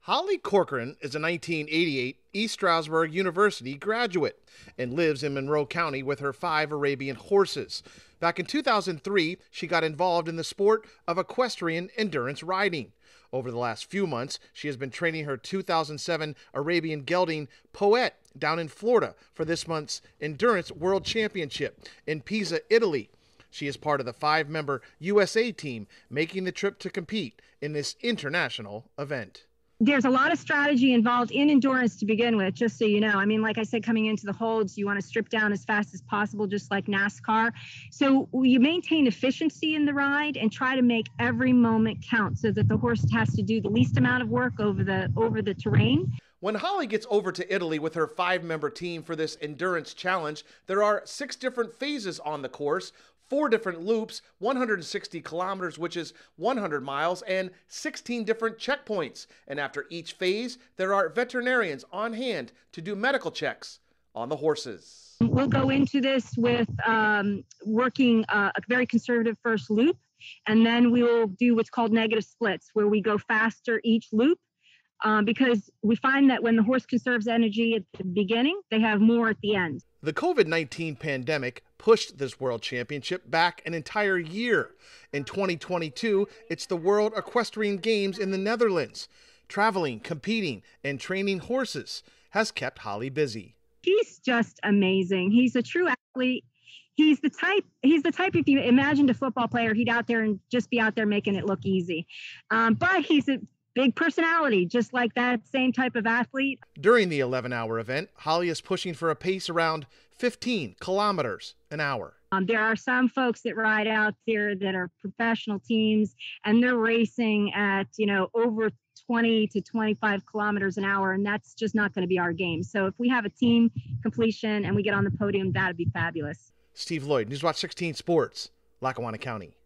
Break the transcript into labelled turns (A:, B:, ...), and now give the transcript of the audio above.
A: Holly Corcoran is a 1988 East Stroudsburg University graduate and lives in Monroe County with her 5 Arabian horses. Back in 2003, she got involved in the sport of equestrian endurance riding. Over the last few months, she has been training her 2007 Arabian gelding Poet down in Florida for this month's Endurance World Championship in Pisa, Italy. She is part of the 5-member USA team making the trip to compete in this international event.
B: There's a lot of strategy involved in endurance to begin with, just so you know. I mean, like I said, coming into the holds, you want to strip down as fast as possible, just like NASCAR. So you maintain efficiency in the ride and try to make every moment count so that the horse has to do the least amount of work over the terrain.
A: When Holly gets over to Italy with her 5-member team for this endurance challenge, there are 6 different phases on the course, 4 different loops, 160 kilometers, which is 100 miles, and 16 different checkpoints. And after each phase, there are veterinarians on hand to do medical checks on the horses.
B: We'll go into this with working a very conservative first loop, and then we will do what's called negative splits, where we go faster each loop. Because we find that when the horse conserves energy at the beginning, they have more at the end.
A: The COVID-19 pandemic pushed this World Championship back an entire year. In 2022, it's the World Equestrian Games in the Netherlands. Traveling, competing, and training horses has kept Holly busy.
B: He's just amazing. He's a true athlete. He's the type, if you imagined a football player, he'd out there and just be out there making it look easy. But he's a big personality, just like that same type of athlete.
A: During the 11-hour event, Holly is pushing for a pace around 15 kilometers an hour.
B: There are some folks that ride out there that are professional teams, and they're racing at, over 20 to 25 kilometers an hour, and that's just not going to be our game. So if we have a team completion and we get on the podium, that'd be fabulous.
A: Steve Lloyd, Newswatch 16 Sports, Lackawanna County.